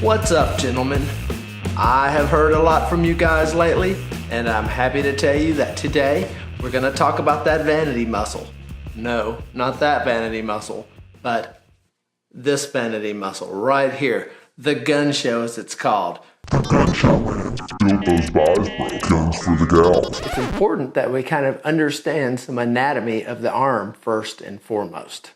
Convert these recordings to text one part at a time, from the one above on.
What's up, gentlemen? I have heard a lot from you guys lately, and I'm happy to tell you that today we're gonna talk about that vanity muscle. No, not that vanity muscle, but this vanity muscle right here. The gun show, as it's called. The gun show, man. Build those buys, bro. Guns for the gals. It's important that we kind of understand some anatomy of the arm first and foremost.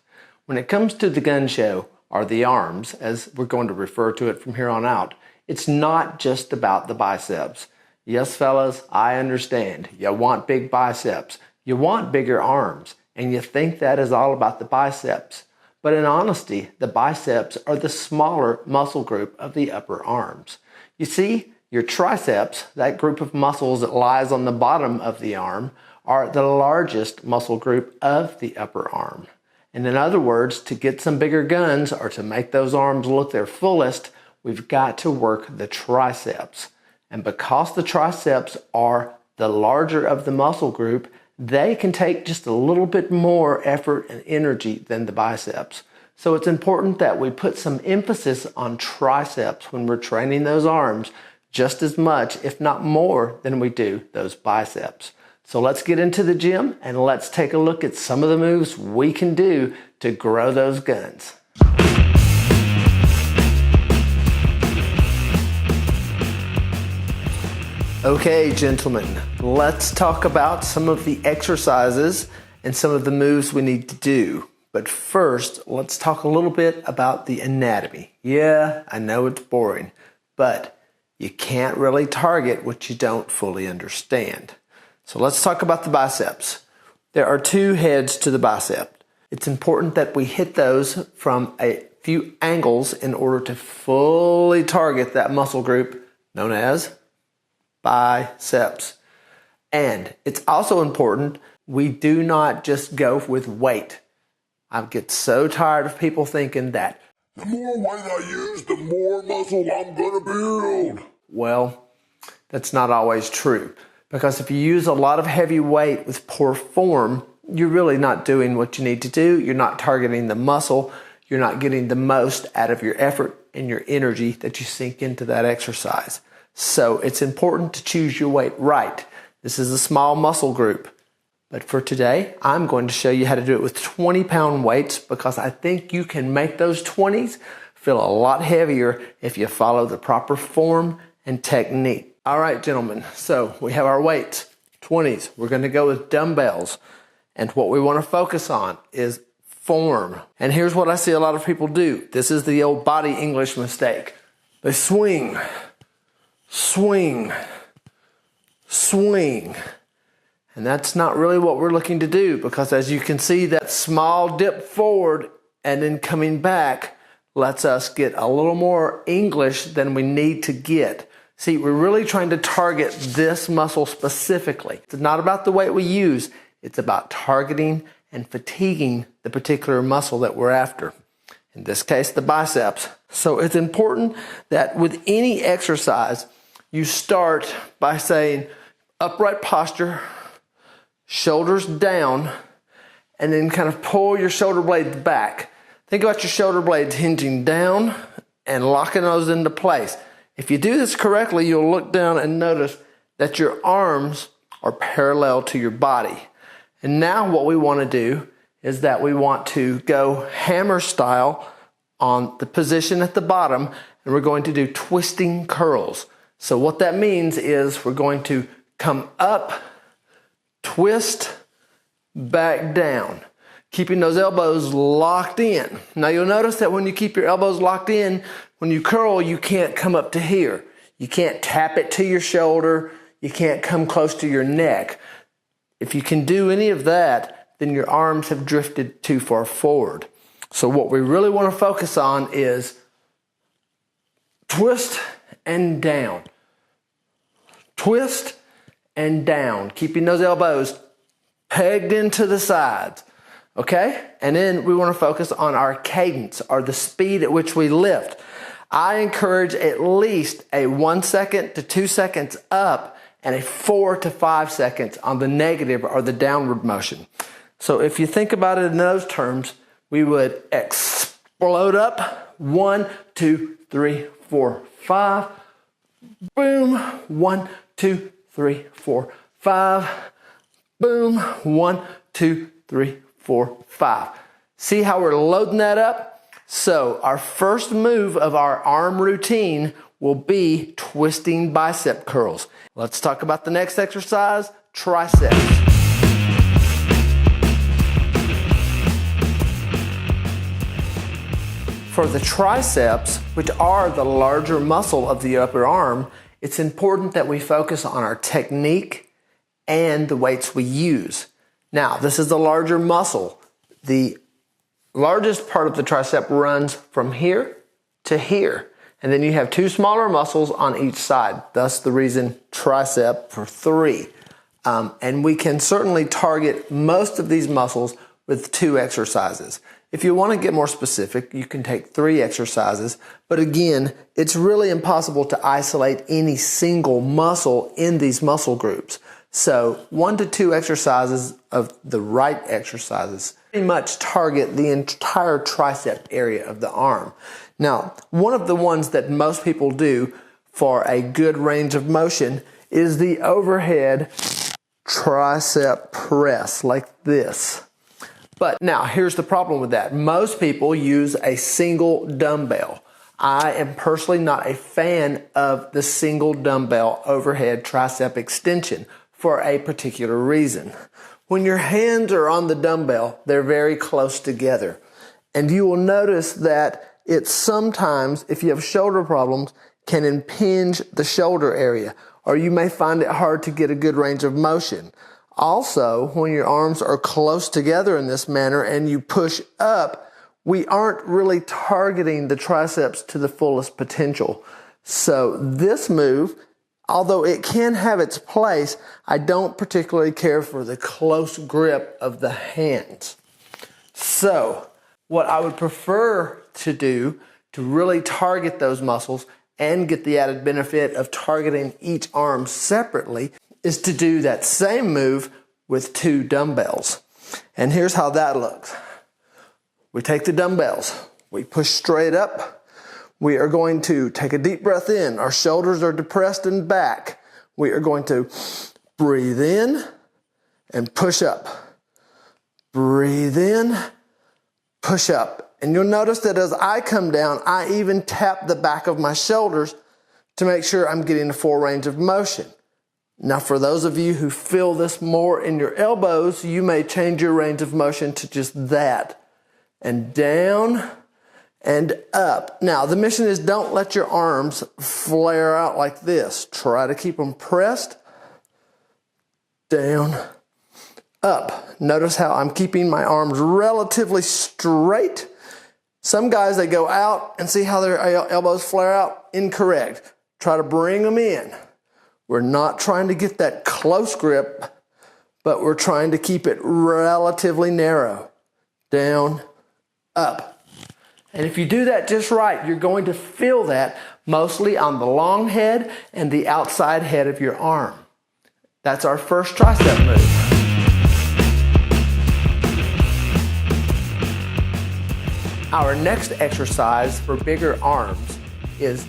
When it comes to the gun show, or the arms, as we're going to refer to it from here on out, it's not just about the biceps. Yes, fellas, I understand. You want big biceps. You want bigger arms. And you think that is all about the biceps. But in honesty, the biceps are the smaller muscle group of the upper arms. You see, your triceps, that group of muscles that lies on the bottom of the arm, are the largest muscle group of the upper arm. And in other words, to get some bigger guns or to make those arms look their fullest, we've got to work the triceps. And because the triceps are the larger of the muscle group, they can take just a little bit more effort and energy than the biceps. So it's important that we put some emphasis on triceps when we're training those arms, just as much, if not more, than we do those biceps. So let's get into the gym and let's take a look at some of the moves we can do to grow those guns. Okay, gentlemen, let's talk about some of the exercises and some of the moves we need to do. But first, let's talk a little bit about the anatomy. Yeah, I know it's boring, but you can't really target what you don't fully understand. So let's talk about the biceps. There are two heads to the bicep. It's important that we hit those from a few angles in order to fully target that muscle group known as biceps. And it's also important we do not just go with weight. I get so tired of people thinking that The more weight I use, the more muscle I'm gonna build. Well, that's not always true. Because if you use a lot of heavy weight with poor form, you're really not doing what you need to do. You're not targeting the muscle. You're not getting the most out of your effort and your energy that you sink into that exercise. So it's important to choose your weight right. This is a small muscle group. But for today, I'm going to show you how to do it with 20-pound weights because I think you can make those 20s feel a lot heavier if you follow the proper form and technique. All right, gentlemen, so we have our weights, 20s. We're going to go with dumbbells. And what we want to focus on is form. And here's what I see a lot of people do. This is the old body English mistake. They swing, swing, swing. And that's not really what we're looking to do because as you can see, that small dip forward and then coming back lets us get a little more English than we need to get. See, we're really trying to target this muscle specifically. It's not about the weight we use. It's about targeting and fatiguing the particular muscle that we're after. In this case, the biceps. So it's important that with any exercise, you start by saying upright posture, shoulders down, and then kind of pull your shoulder blades back. Think about your shoulder blades hinging down and locking those into place. If you do this correctly, you'll look down and notice that your arms are parallel to your body. And now what we want to do is that we want to go hammer style on the position at the bottom, and we're going to do twisting curls. So what that means is we're going to come up, twist, back down, keeping those elbows locked in. Now you'll notice that when you keep your elbows locked in, when you curl, you can't come up to here. You can't tap it to your shoulder. You can't come close to your neck. If you can do any of that, then your arms have drifted too far forward. So what we really want to focus on is twist and down. Twist and down, keeping those elbows pegged into the sides. Okay? And then we want to focus on our cadence, or the speed at which we lift. I encourage at least a 1 second to 2 seconds up and a 4 to 5 seconds on the negative or the downward motion. So if you think about it in those terms, we would explode up 1, 2, 3, 4, 5. Boom. 1, 2, 3, 4, 5. Boom. 1, 2, 3, 4, 5. See how we're loading that up? So our first move of our arm routine will be twisting bicep curls. Let's talk about the next exercise, triceps. For the triceps, which are the larger muscle of the upper arm, it's important that we focus on our technique and the weights we use. Now, this is the larger muscle. The largest part of the tricep runs from here to here. And then you have two smaller muscles on each side. Thus the reason tricep for 3. And we can certainly target most of these muscles with 2 exercises. If you want to get more specific, you can take 3 exercises. But again, it's really impossible to isolate any single muscle in these muscle groups. So 1 to 2 exercises of the right exercises pretty much target the entire tricep area of the arm. Now, one of the ones that most people do for a good range of motion is the overhead tricep press, like this. But now, here's the problem with that. Most people use a single dumbbell. I am personally not a fan of the single dumbbell overhead tricep extension for a particular reason. When your hands are on the dumbbell, they're very close together. And you will notice that it sometimes, if you have shoulder problems, can impinge the shoulder area, or you may find it hard to get a good range of motion. Also, when your arms are close together in this manner and you push up, we aren't really targeting the triceps to the fullest potential. So this move, although it can have its place, I don't particularly care for the close grip of the hands. So what I would prefer to do to really target those muscles and get the added benefit of targeting each arm separately is to do that same move with 2 dumbbells. And here's how that looks. We take the dumbbells, we push straight up. We are going to take a deep breath in. Our shoulders are depressed and back. We are going to breathe in and push up. Breathe in, push up. And you'll notice that as I come down, I even tap the back of my shoulders to make sure I'm getting a full range of motion. Now, for those of you who feel this more in your elbows, you may change your range of motion to just that. And down and up. Now, the mission is don't let your arms flare out like this. Try to keep them pressed. Down, up. Notice how I'm keeping my arms relatively straight. Some guys, they go out and see how their elbows flare out. Incorrect. Try to bring them in. We're not trying to get that close grip, but we're trying to keep it relatively narrow. Down, up. And if you do that just right, you're going to feel that mostly on the long head and the outside head of your arm. That's our first tricep move. Our next exercise for bigger arms is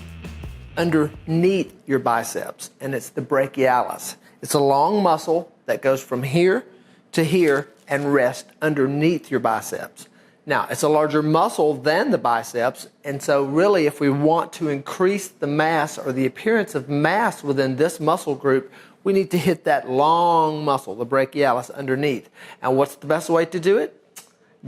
underneath your biceps, and it's the brachialis. It's a long muscle that goes from here to here and rests underneath your biceps. Now, it's a larger muscle than the biceps, and so really if we want to increase the mass or the appearance of mass within this muscle group, we need to hit that long muscle, the brachialis, underneath. And what's the best way to do it?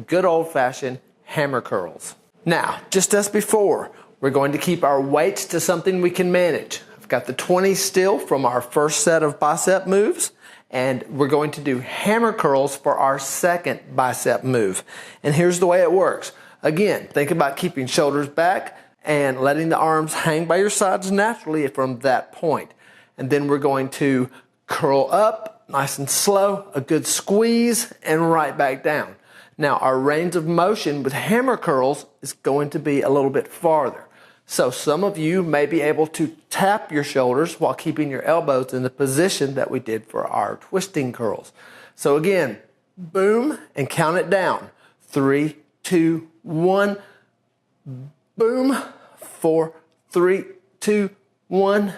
Good old-fashioned hammer curls. Now, just as before, we're going to keep our weights to something we can manage. I've got the 20 still from our first set of bicep moves, and we're going to do hammer curls for our second bicep move. And here's the way it works. Again, think about keeping shoulders back and letting the arms hang by your sides naturally from that point. And then we're going to curl up, nice and slow, a good squeeze, and right back down. Now, our range of motion with hammer curls is going to be a little bit farther. So some of you may be able to tap your shoulders while keeping your elbows in the position that we did for our twisting curls. So again, boom, and count it down. 3, 2, 1, boom, 4, 3, 2, 1.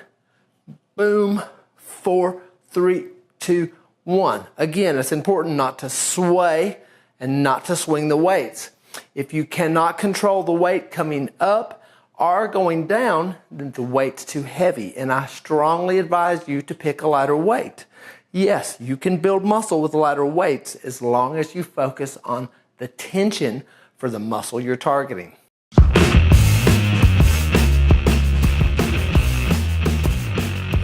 Boom. 4, 3, 2, 1. Again, it's important not to sway and not to swing the weights. If you cannot control the weight coming up or going down, then the weight's too heavy, and I strongly advise you to pick a lighter weight. Yes, you can build muscle with lighter weights as long as you focus on the tension for the muscle you're targeting.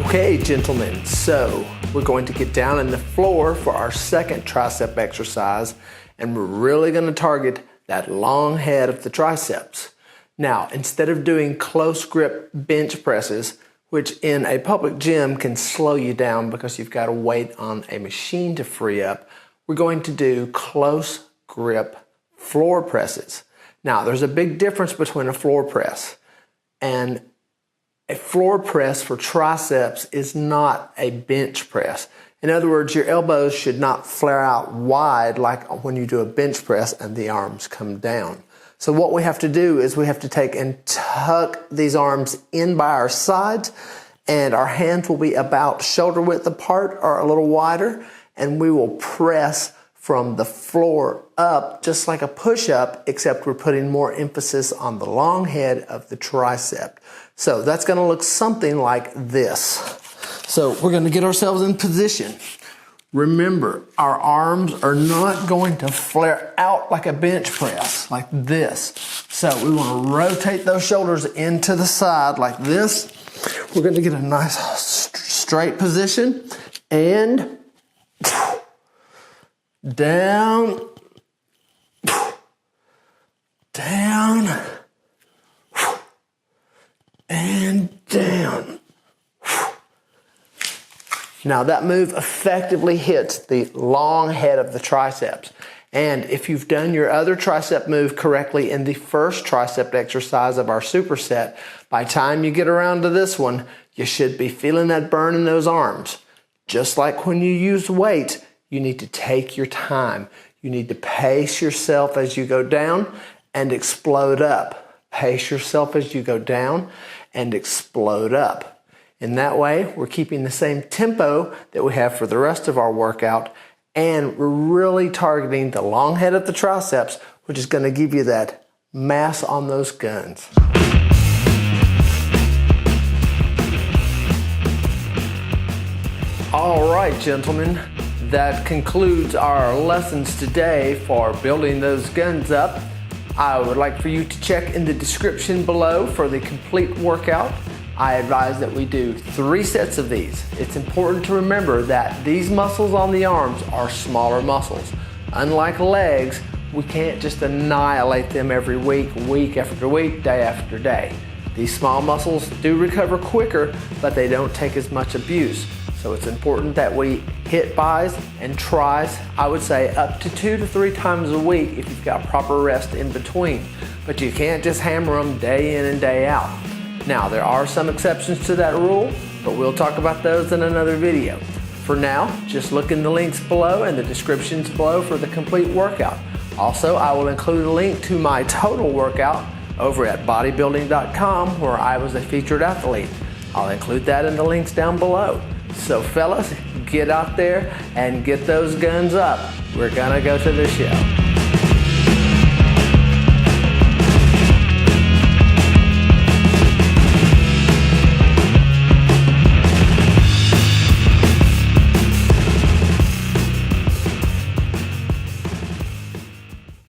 Okay, gentlemen, so we're going to get down on the floor for our second tricep exercise, and we're really going to target that long head of the triceps. Now, instead of doing close grip bench presses, which in a public gym can slow you down because you've got to wait on a machine to free up, we're going to do close grip floor presses. Now, there's a big difference between a floor press, and a floor press for triceps is not a bench press. In other words, your elbows should not flare out wide like when you do a bench press and the arms come down. So what we have to do is we have to take and tuck these arms in by our sides, and our hands will be about shoulder width apart or a little wider, and we will press from the floor up just like a push-up, except we're putting more emphasis on the long head of the tricep. So that's going to look something like this. So we're going to get ourselves in position. Remember, our arms are not going to flare out like a bench press, like this. So we want to rotate those shoulders into the side like this. We're going to get a nice straight position and down, down, and down. Now that move effectively hits the long head of the triceps. And if you've done your other tricep move correctly in the first tricep exercise of our superset, by the time you get around to this one, you should be feeling that burn in those arms. Just like when you use weight, you need to take your time. You need to pace yourself as you go down and explode up. Pace yourself as you go down and explode up. In that way, we're keeping the same tempo that we have for the rest of our workout, and we're really targeting the long head of the triceps, which is going to give you that mass on those guns. All right, gentlemen, that concludes our lessons today for building those guns up. I would like for you to check in the description below for the complete workout. I advise that we do 3 sets of these. It's important to remember that these muscles on the arms are smaller muscles. Unlike legs, we can't just annihilate them every week, week after week, day after day. These small muscles do recover quicker, but they don't take as much abuse. So it's important that we hit bis and tris, I would say up to 2 to 3 times a week if you've got proper rest in between. But you can't just hammer them day in and day out. Now, there are some exceptions to that rule, but we'll talk about those in another video. For now, just look in the links below and the descriptions below for the complete workout. Also, I will include a link to my total workout over at bodybuilding.com, where I was a featured athlete. I'll include that in the links down below. So fellas, get out there and get those guns up. We're gonna go to the show.